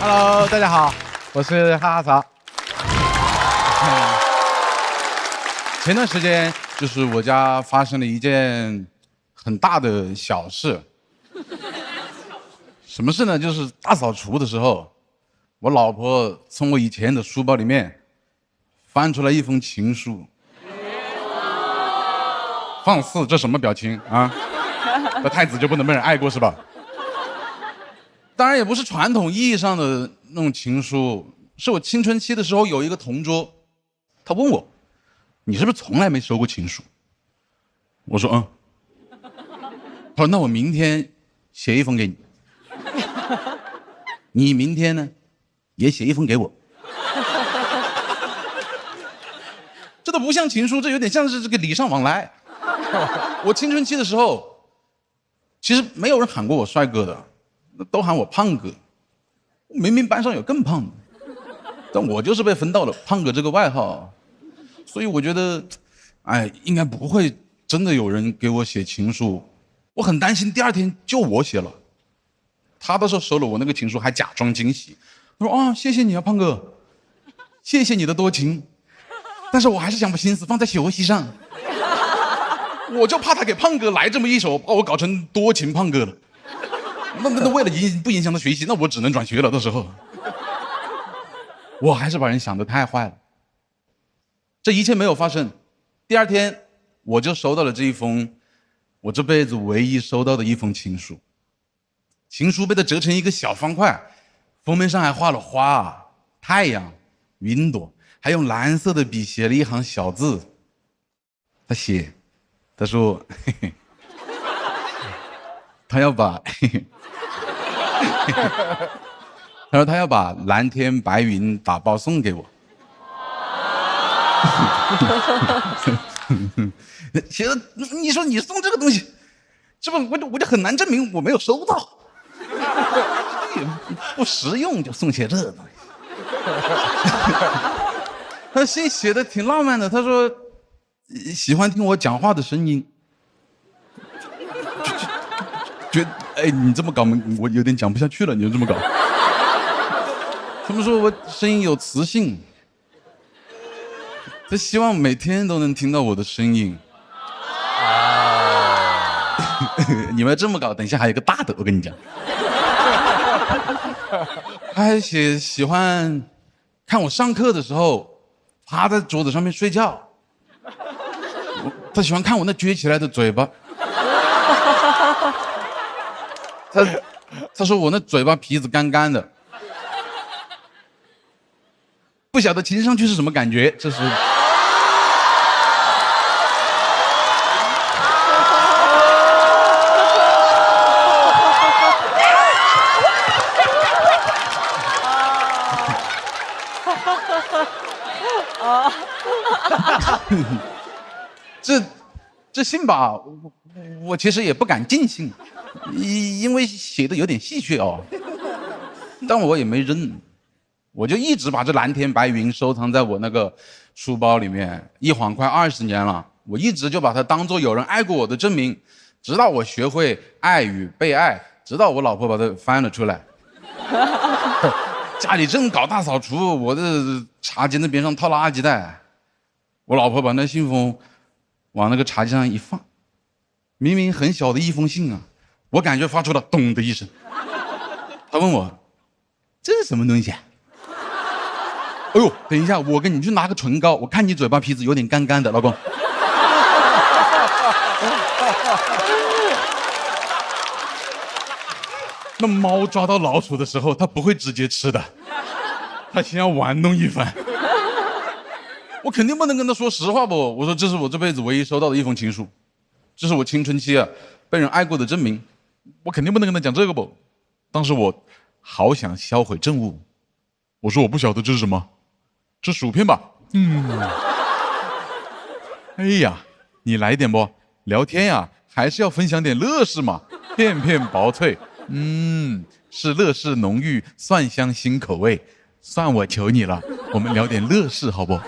Hello， 大家好，我是哈哈曹。前段时间就是我家发生了一件很大的小事。什么事呢？就是大扫除的时候，我老婆从我以前的书包里面翻出来一封情书。放肆，这什么表情啊？那太子就不能被人爱过是吧？当然也不是传统意义上的那种情书，是我青春期的时候有一个同桌，他问我，你是不是从来没收过情书？我说他说那我明天写一封给你，你明天呢也写一封给我。这都不像情书，这有点像是这个礼尚往来。我青春期的时候，其实没有人喊过我帅哥的，都喊我胖哥。明明班上有更胖的，但我就是被分到了胖哥这个外号。所以我觉得，应该不会真的有人给我写情书。我很担心第二天就我写了。他到时候收了我那个情书，还假装惊喜，他说谢谢你啊，胖哥，谢谢你的多情，但是我还是想把心思放在学习上。我就怕他给胖哥来这么一手，把我搞成多情胖哥了。那为了不影响他学习，那我只能转学了。到时候，我还是把人想得太坏了。这一切没有发生，第二天我就收到了这一封我这辈子唯一收到的一封情书。情书被他折成一个小方块，封面上还画了花、太阳、云朵，还用蓝色的笔写了一行小字。他说嘿嘿，他要把他说他要把蓝天白云打包送给我。写的，你说你送这个东西，是不是我就很难证明我没有收到？不实用就送些这东西。他信写的挺浪漫的，他说喜欢听我讲话的声音。你这么搞，我有点讲不下去了。你就这么搞，他们说我声音有磁性，他希望每天都能听到我的声音。你们这么搞，等一下还有个大的，我跟你讲。他还喜欢看我上课的时候趴在桌子上面睡觉，他喜欢看我那撅起来的嘴巴。他说我那嘴巴皮子干干的，不晓得亲上去是什么感觉。这是这信吧，我其实也不敢尽信，因为写的有点戏谑哦。但我也没扔，我就一直把这蓝天白云收藏在我那个书包里面，一晃快20年了。我一直就把它当作有人爱过我的证明，直到我学会爱与被爱，直到我老婆把它翻了出来。家里正搞大扫除，我的茶几那边上套垃圾袋，我老婆把那信封往那个茶几上一放，明明很小的一封信啊，我感觉发出了咚的一声。他问我这是什么东西啊？哎呦，等一下，我跟你去拿个唇膏，我看你嘴巴皮子有点干干的，老公。那猫抓到老鼠的时候，它不会直接吃的，它先要玩弄一番。我肯定不能跟他说实话不？我说这是我这辈子唯一收到的一封情书，这是我青春期被人爱过的证明，我肯定不能跟他讲这个不。当时我好想销毁证物，我说我不晓得这是什么，这薯片吧？哎呀，你来点不？聊天呀，还是要分享点乐事嘛，片片薄脆，是乐事浓郁，蒜香新口味，算我求你了，我们聊点乐事好不？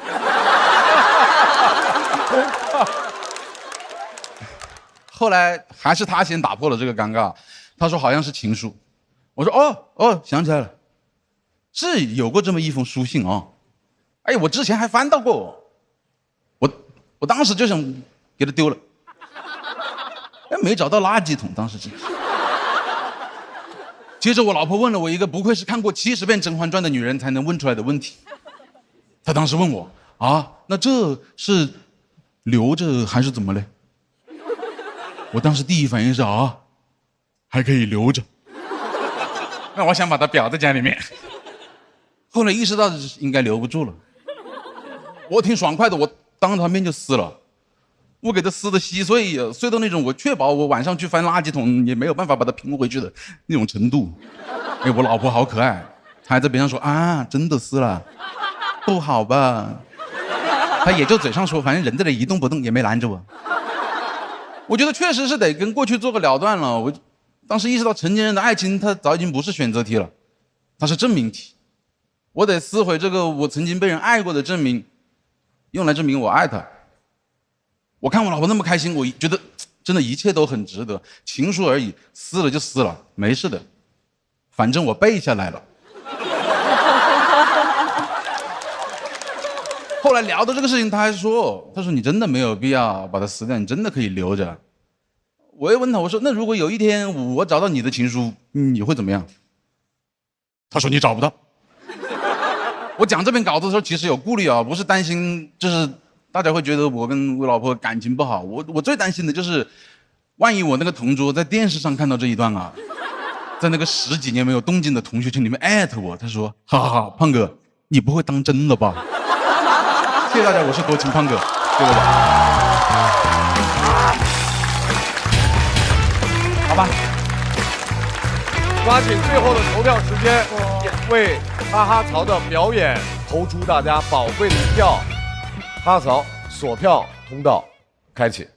后来还是他先打破了这个尴尬，他说好像是情书，我说哦，想起来了，是有过这么一封书信啊。哎，我之前还翻到过，我当时就想给它丢了，哎，没找到垃圾桶，当时真是。接着我老婆问了我一个不愧是看过70遍《甄嬛传》的女人才能问出来的问题，她当时问我啊，那这是留着还是怎么嘞？我当时第一反应是啊，还可以留着。那我想把它裱在家里面，后来意识到应该留不住了，我挺爽快的，我当着他面就撕了，我给他撕的稀碎，碎到那种我确保我晚上去翻垃圾桶也没有办法把它拼回去的那种程度。哎，我老婆好可爱，她还在边上说啊，真的撕了，不好吧？她也就嘴上说，反正人在这一动不动，也没拦着我。我觉得确实是得跟过去做个了断了。我当时意识到成年人的爱情，它早已经不是选择题了，它是证明题。我得撕毁这个我曾经被人爱过的证明，用来证明我爱他。我看我老婆那么开心，我觉得真的一切都很值得。情书而已，撕了就撕了，没事的，反正我背下来了。后来聊到这个事情，他还说：“他说你真的没有必要把它撕掉，你真的可以留着。”我也问他，我说：“那如果有一天我找到你的情书，你会怎么样？”他说：“你找不到。”我讲这篇稿子的时候，其实有顾虑啊，不是担心就是大家会觉得我跟我老婆感情不好。我最担心的就是，万一我那个同桌在电视上看到这一段啊，在那个10几年没有动静的同学群里面艾特我，他说：“哈哈哈，胖哥，你不会当真了吧？”谢谢大家，我是多情胖哥，谢谢大家。好吧，抓紧最后的投票时间，为哈哈曹的表演投出大家宝贵的一票。哈哈曹锁票通道开启。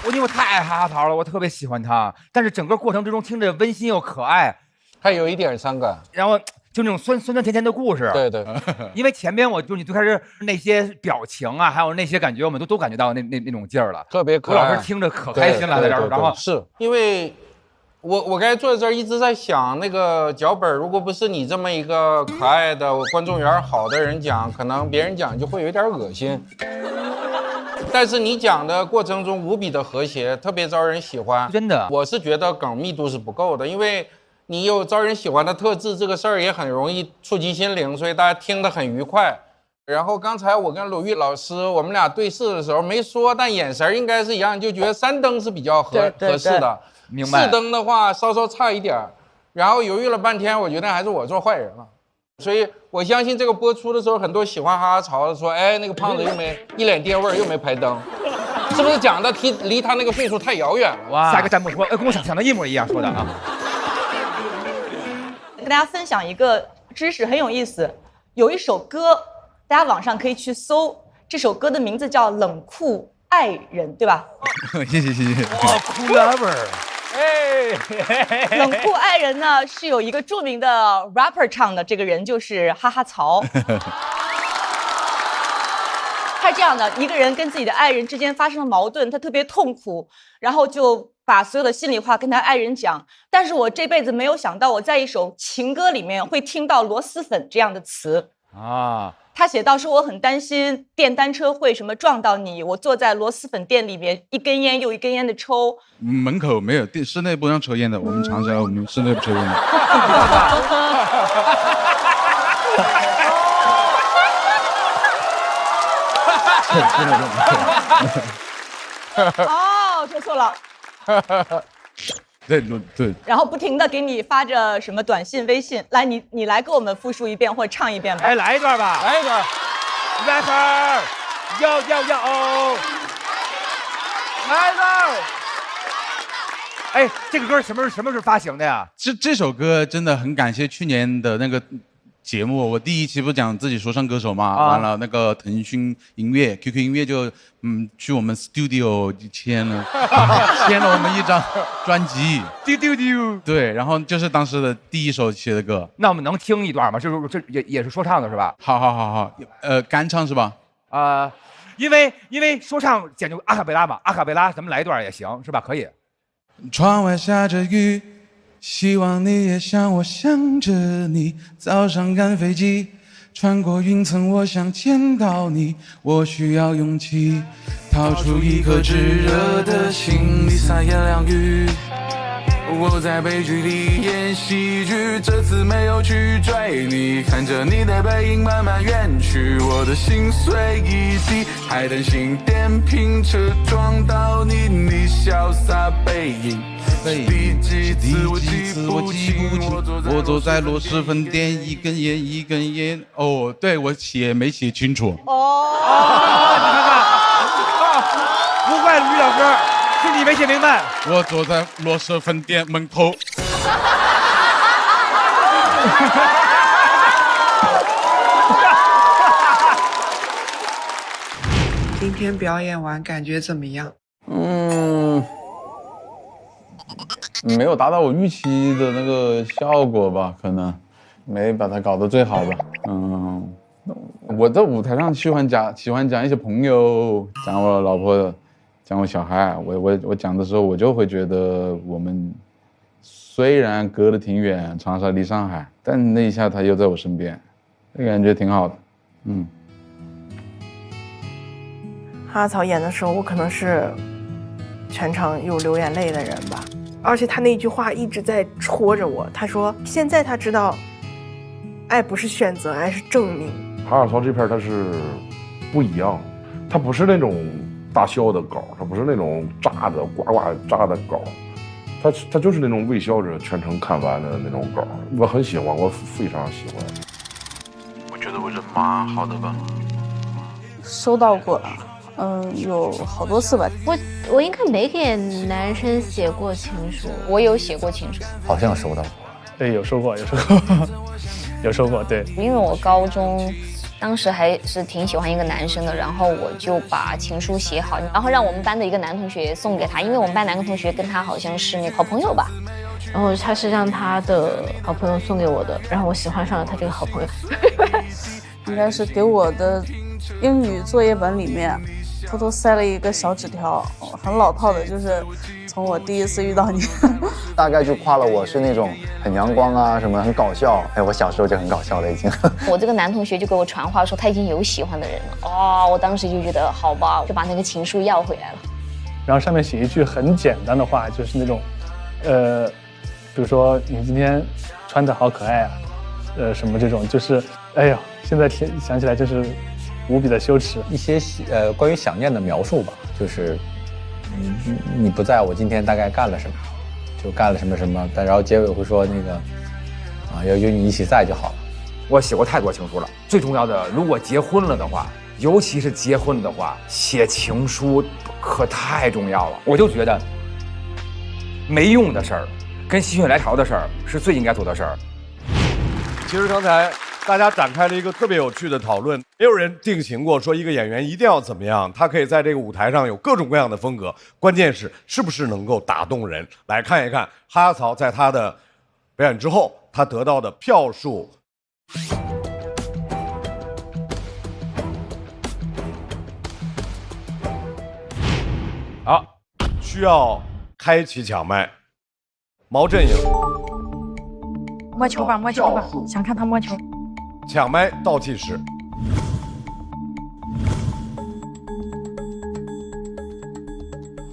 因为我太爱哈哈曹了，我特别喜欢他，但是整个过程之中听着温馨又可爱，还有一点伤感，然后就那种酸甜甜的故事。对对，因为前边你最开始那些表情啊，还有那些感觉，我们都感觉到那种劲儿了，特别可爱。我老是听着可开心了，在这儿。然后是因为我刚才坐在这儿一直在想，那个脚本如果不是你这么一个可爱的观众缘好的人讲，可能别人讲就会有点恶心。但是你讲的过程中无比的和谐，特别招人喜欢。真的，我是觉得梗密度是不够的，因为你有招人喜欢的特质，这个事儿也很容易触及心灵，所以大家听得很愉快。然后刚才我跟鲁豫老师我们俩对视的时候没说，但眼神应该是一样，就觉得3灯是比较合适的。明白。4灯的话稍稍差一点，然后犹豫了半天，我觉得还是我做坏人了。所以我相信这个播出的时候，很多喜欢哈哈曹的说，哎，那个胖子又没一脸爹味儿，又没排灯，是不是讲的离他那个岁数太遥远了？哇，下一个弹幕说，跟我想的一模一样说的啊。跟大家分享一个知识，很有意思。有一首歌，大家网上可以去搜，这首歌的名字叫《冷酷爱人》，对吧？谢谢。哇 ，clever。冷酷爱人呢是有一个著名的 rapper 唱的，这个人就是哈哈曹。他是这样的，一个人跟自己的爱人之间发生了矛盾，他特别痛苦，然后就把所有的心里话跟他爱人讲。但是我这辈子没有想到，我在一首情歌里面会听到螺蛳粉这样的词啊。他写到说，我很担心电单车会什么撞到你，我坐在螺蛳粉店里面，一根烟又一根烟的抽。门口没有，室内不让抽烟的，我们长沙我们室内不抽烟的。哦，说错了。对。然后不停的给你发着什么短信、微信，来你来给我们复述一遍或者唱一遍吧。哎，来一段吧，来一段。rapper，要，来一段。哎，这个歌什么时候发行的呀？这首歌真的很感谢去年的那个节目，我第1期不是讲自己说唱歌手嘛，完了那个腾讯音乐、QQ 音乐就去我们 studio 签了我们一张专辑，丢。对，然后就是当时的第1首写的歌。那我们能听一段吗？这也是说唱的是吧？好，干唱是吧？因为说唱讲究阿卡贝拉嘛，阿卡贝拉咱们来一段也行是吧？可以。窗外下着雨，希望你也像我想着你。早上赶飞机，穿过云层，我想见到你，我需要勇气，掏出一颗炙热的心，你3言2语。我在悲剧里演戏剧，这次没有去追你，看着你的背影慢慢远去，我的心碎一地，还等新电瓶车撞到你，你潇洒背影。第几次我记不清，我坐在螺蛳粉店，一根烟一根烟。哦，对，我没写清楚。你看看，不怪于老师，是你没写明白。我坐在螺蛳粉店门口。今天表演完感觉怎么样？没有达到我预期的那个效果吧，可能没把它搞得最好吧。我在舞台上喜欢讲一些朋友，讲我老婆，讲我小孩。我讲的时候，我就会觉得我们虽然隔得挺远，长沙离上海，但那一下他又在我身边，那感觉挺好的。哈曹演的时候，我可能是全场有流眼泪的人吧。而且他那句话一直在戳着我。他说：“现在他知道，爱不是选择，爱是证明。”哈尔曹这片他是不一样，他不是那种大笑的稿，他不是那种炸的呱呱炸的稿，他就是那种微笑着全程看完的那种稿。我很喜欢，我非常喜欢。我觉得我人蛮好的吧。收到过。有好多次吧。我应该没给男生写过情书，我有写过情书，好像收到过。对，有收过，有收过，对。因为我高中当时还是挺喜欢一个男生的，然后我就把情书写好，然后让我们班的一个男同学送给他，因为我们班男同学跟他好像是那好朋友吧。然后他是让他的好朋友送给我的，然后我喜欢上了他这个好朋友。应该是给我的英语作业本里面偷偷塞了一个小纸条，很老套的，就是从我第一次遇到你，大概就夸了我是那种很阳光啊，什么很搞笑。哎，我小时候就很搞笑了已经。我这个男同学就给我传话说他已经有喜欢的人了。哦，我当时就觉得好吧，就把那个情书要回来了。然后上面写一句很简单的话，就是那种，比如说你今天穿得好可爱啊，什么这种，就是，哎呀，现在想起来就是无比的羞耻。一些关于想念的描述吧，就是你不在我今天大概干了什么，就干了什么什么，但然后结尾会说那个啊，有你一起在就好了。我写过太多情书了，最重要的，如果结婚了的话，尤其是结婚的话，写情书可太重要了。我就觉得没用的事儿，跟心血来潮的事儿是最应该做的事儿。其实刚才大家展开了一个特别有趣的讨论，没有人定型过说一个演员一定要怎么样，他可以在这个舞台上有各种各样的风格，关键是不是能够打动人。来看一看哈曹在他的表演之后，他得到的票数。好，需要开启抢麦。毛阵营。摸球吧，摸球吧，想看他摸球。抢麦倒计时。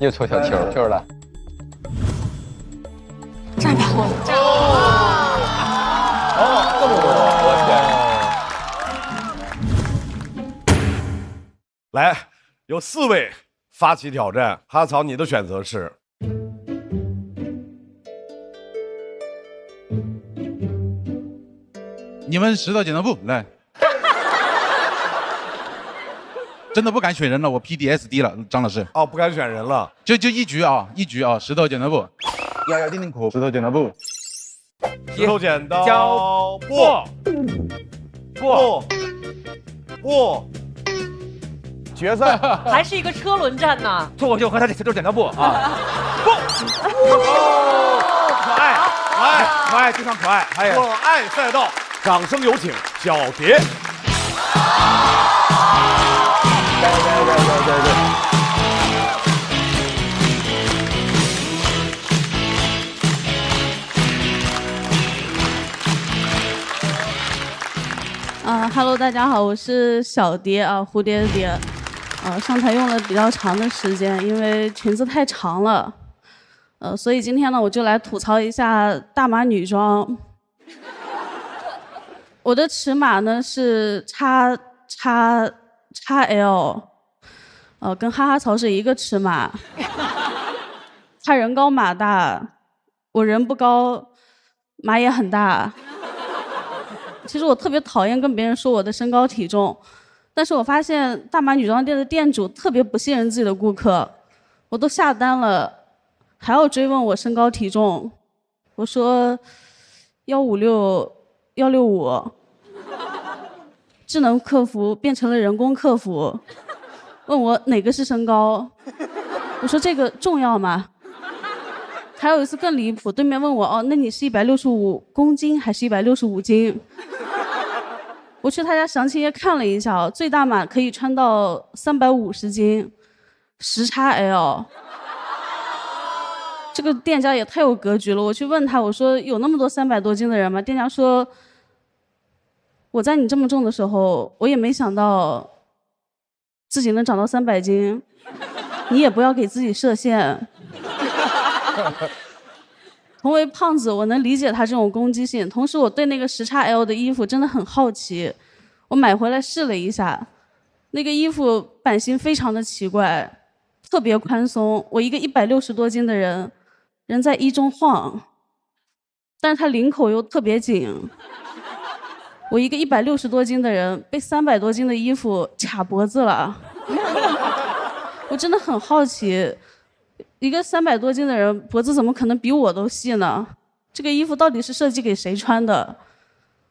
又搓小球了。站吧，哦，这么多，我天！来，有4位发起挑战。哈曹，你的选择是？你们石头剪刀布来。真的不敢选人了，我 PTSD 了，张老师。哦，不敢选人了，就一局啊，石头剪刀布，摇定口，石头剪刀布，石头剪刀布，不，决赛还是一个车轮战呢。脱口秀和他石头剪刀布啊，不，可爱，非常可爱，可爱赛道，掌声有请小蝶。对。Hello， 大家好，我是小蝶啊，蝴蝶的蝶。上台用了比较长的时间，因为裙子太长了。所以今天呢，我就来吐槽一下大码女装。我的尺码呢是 XL，跟哈哈曹是一个尺码。他人高马大，我人不高，码也很大。其实我特别讨厌跟别人说我的身高体重，但是我发现大码女装店的店主特别不信任自己的顾客，我都下单了，还要追问我身高体重。我说156、165，智能客服变成了人工客服，问我哪个是身高，我说这个重要吗？还有一次更离谱，对面问我哦，那你是165公斤还是165斤？我去他家详情页看了一下，最大码可以穿到350斤，10XL。这个店家也太有格局了。我去问他，我说有那么多300多斤的人吗？店家说，我在你这么重的时候，我也没想到自己能长到300斤，你也不要给自己设限。同为胖子，我能理解他这种攻击性，同时我对那个10XL的衣服真的很好奇，我买回来试了一下，那个衣服版型非常的奇怪，特别宽松，我一个160多斤的人在衣中晃，但是他领口又特别紧，我一个160多斤的人被300多斤的衣服卡脖子了。我真的很好奇，一个300多斤的人脖子怎么可能比我都细呢？这个衣服到底是设计给谁穿的？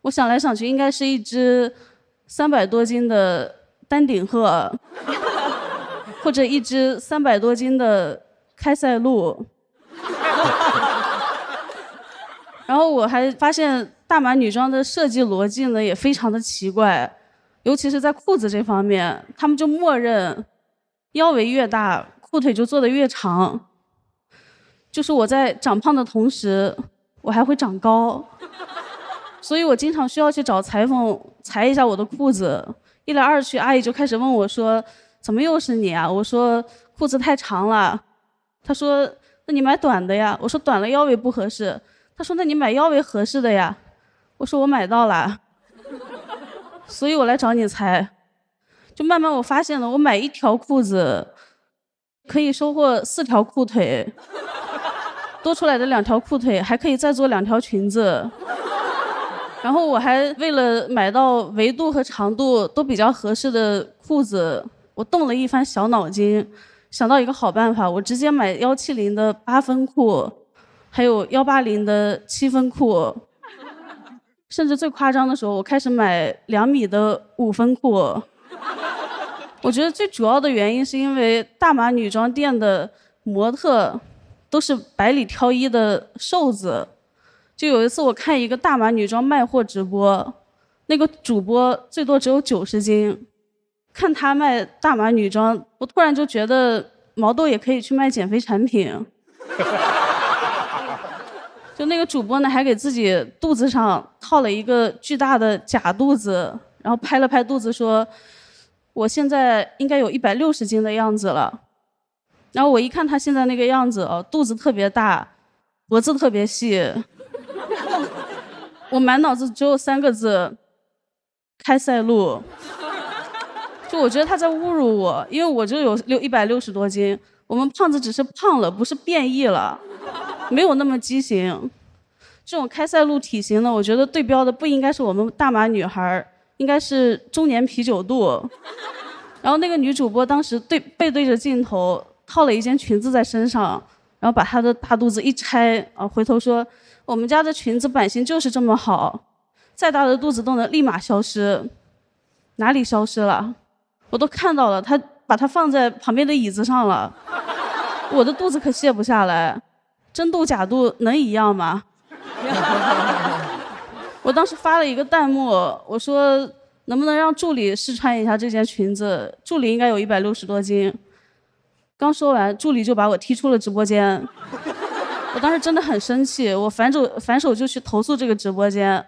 我想来想去，应该是一只300多斤的丹顶鹤，或者一只300多斤的开塞露。然后我还发现大码女装的设计逻辑呢也非常的奇怪，尤其是在裤子这方面，他们就默认腰围越大，裤腿就做得越长。就是我在长胖的同时，我还会长高，所以我经常需要去找裁缝裁一下我的裤子。一来二去，阿姨就开始问我说：“怎么又是你啊？”我说：“裤子太长了。”她说：“那你买短的呀。”我说：“短了腰围不合适。”她说：“那你买腰围合适的呀。”我说：“我买到了。”所以我来找你裁。就慢慢我发现了，我买1条裤子可以收获4条裤腿，多出来的2条裤腿还可以再做2条裙子。然后我还为了买到围度和长度都比较合适的裤子，我动了一番小脑筋，想到一个好办法，我直接买170的8分裤，还有180的7分裤，甚至最夸张的时候，我开始买2米的5分裤。我觉得最主要的原因是因为大码女装店的模特都是百里挑一的瘦子。就有一次我看一个大码女装卖货直播，那个主播最多只有90斤，看他卖大码女装，我突然就觉得毛豆也可以去卖减肥产品。就那个主播呢，还给自己肚子上套了一个巨大的假肚子，然后拍了拍肚子说：“我现在应该有160斤的样子了。”然后我一看他现在那个样子，肚子特别大，脖子特别细，我满脑子只有3个字：开塞露。就我觉得他在侮辱我，因为我就有160多斤，我们胖子只是胖了，不是变异了，没有那么畸形。这种开塞露体型呢，我觉得对标的不应该是我们大码女孩，应该是中年啤酒肚。然后那个女主播当时背对着镜头，套了一件裙子在身上，然后把她的大肚子一拆，回头说：“我们家的裙子版型就是这么好，再大的肚子都能立马消失。”哪里消失了？我都看到了，她把它放在旁边的椅子上了。我的肚子可卸不下来，真肚假肚能一样吗？我当时发了一个弹幕，我说能不能让助理试穿一下这件裙子？助理应该有160多斤。刚说完，助理就把我踢出了直播间。我当时真的很生气，我反手就去投诉这个直播间。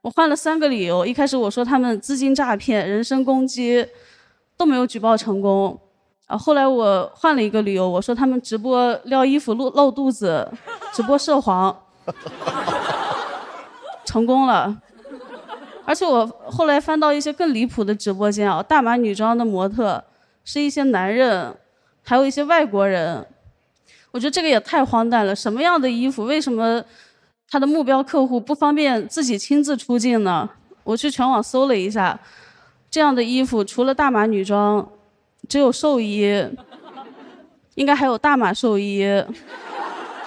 我换了3个理由，一开始我说他们资金诈骗、人身攻击，都没有举报成功。后来我换了一个理由，我说他们直播撩衣服露肚子，直播涉黄，成功了。而且我后来翻到一些更离谱的直播间啊，大码女装的模特是一些男人，还有一些外国人。我觉得这个也太荒诞了，什么样的衣服，为什么他的目标客户不方便自己亲自出镜呢？我去全网搜了一下，这样的衣服除了大码女装，只有寿衣，应该还有大码寿衣。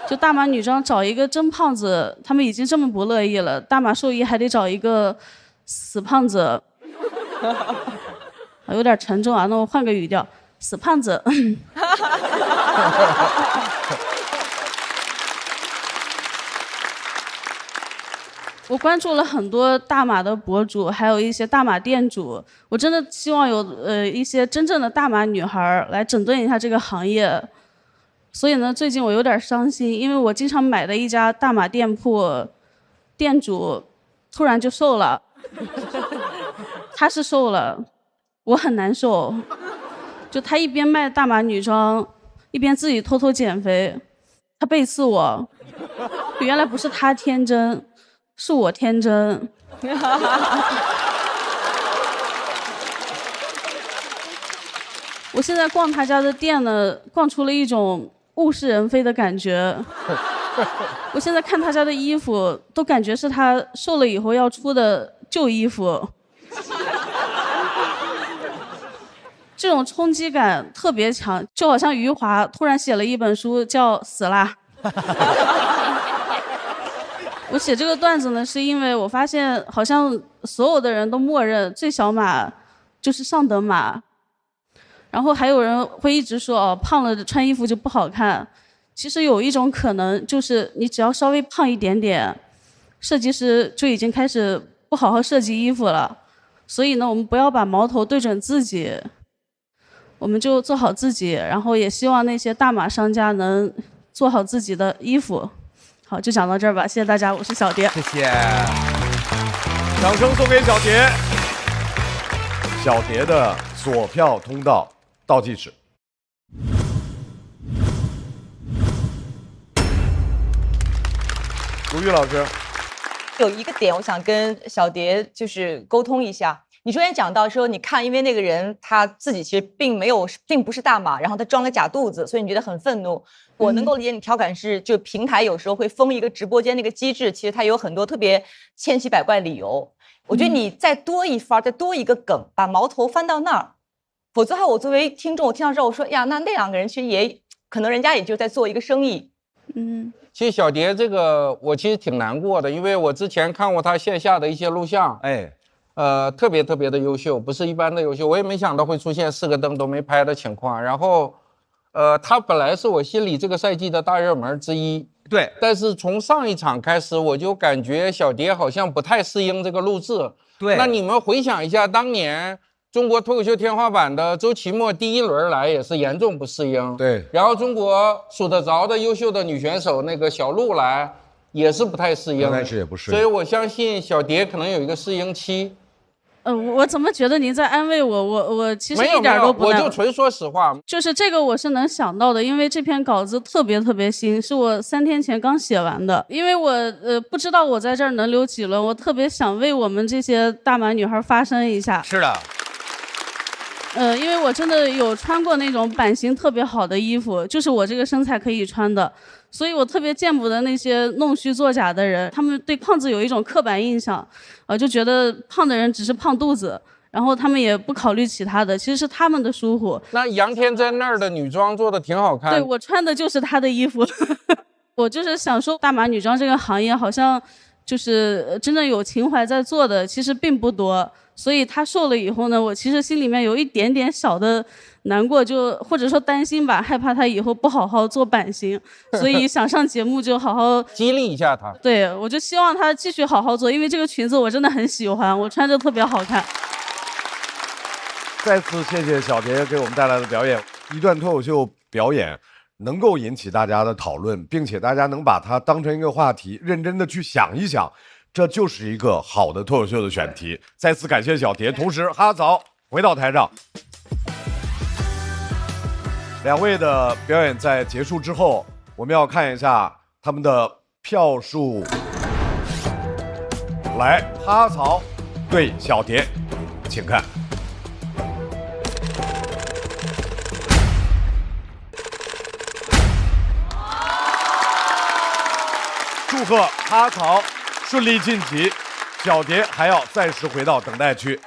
就大码女装找一个真胖子，他们已经这么不乐意了，大码寿衣还得找一个死胖子，有点沉重啊。那我换个语调，死胖子。我关注了很多大码的博主，还有一些大码店主。我真的希望有一些真正的大码女孩来整顿一下这个行业。所以呢，最近我有点伤心，因为我经常买的一家大码店铺，店主突然就瘦了。他是瘦了，我很难受。就他一边卖大码女装，一边自己偷偷减肥，他背刺我。原来不是他天真。是我天真。我现在逛他家的店呢，逛出了一种物是人非的感觉。我现在看他家的衣服，都感觉是他瘦了以后要出的旧衣服。这种冲击感特别强，就好像余华突然写了一本书叫《死啦》。我写这个段子呢，是因为我发现好像所有的人都默认最小码就是上等码，然后还有人会一直说哦，胖了穿衣服就不好看。其实有一种可能就是你只要稍微胖一点点，设计师就已经开始不好好设计衣服了。所以呢，我们不要把矛头对准自己，我们就做好自己，然后也希望那些大码商家能做好自己的衣服。好，就讲到这儿吧，谢谢大家，我是小蝶。谢谢，掌声送给小蝶。小蝶的索票通道倒计时。如玉老师，有一个点我想跟小蝶就是沟通一下。你昨天讲到说，你看，因为那个人他自己其实并不是大码，然后他装个假肚子，所以你觉得很愤怒。我能够理解你调侃是，就平台有时候会封一个直播间那个机制，其实它有很多特别千奇百怪理由。我觉得你再多一番，再多一个梗，把矛头翻到那儿，否则的话，我作为听众，我听到之后我说呀，那两个人其实也可能人家也就在做一个生意。其实小蝶这个我其实挺难过的，因为我之前看过他线下的一些录像，特别特别的优秀，不是一般的优秀。我也没想到会出现4个灯都没拍的情况。然后，他本来是我心里这个赛季的大热门之一，对。但是从上一场开始，我就感觉小蝶好像不太适应这个录制。对。那你们回想一下，当年中国脱口秀天花板的周奇墨第1轮来也是严重不适应。对。然后中国数得着的优秀的女选手那个小鹿来也是不太适应。刚开始也不适应。所以我相信小蝶可能有一个适应期。我怎么觉得您在安慰我？我其实一点都不我就纯说实话。就是这个我是能想到的，因为这篇稿子特别特别新，是我3天前刚写完的。因为我不知道我在这儿能留几轮，我特别想为我们这些大码女孩发声一下。是的。因为我真的有穿过那种版型特别好的衣服，就是我这个身材可以穿的。所以我特别见不得那些弄虚作假的人，他们对胖子有一种刻板印象，就觉得胖的人只是胖肚子，然后他们也不考虑其他的，其实是他们的疏忽。那杨天真那儿的女装做的挺好看，对，我穿的就是她的衣服。我就是想说，大码女装这个行业好像就是真正有情怀在做的，其实并不多。所以她瘦了以后呢，我其实心里面有一点点小的难过，就或者说担心吧，害怕她以后不好好做版型，所以想上节目就好好激励一下她。对，我就希望她继续好好做，因为这个裙子我真的很喜欢，我穿着特别好看。再次谢谢小蝶给我们带来的表演，一段脱口秀表演能够引起大家的讨论，并且大家能把它当成一个话题，认真的去想一想。这就是一个好的脱口秀的选题。再次感谢小蝶，同时哈曹回到台上。两位的表演在结束之后，我们要看一下他们的票数。来，哈曹对小蝶，请看。祝贺哈曹顺利晋级，小蝶还要暂时回到等待区。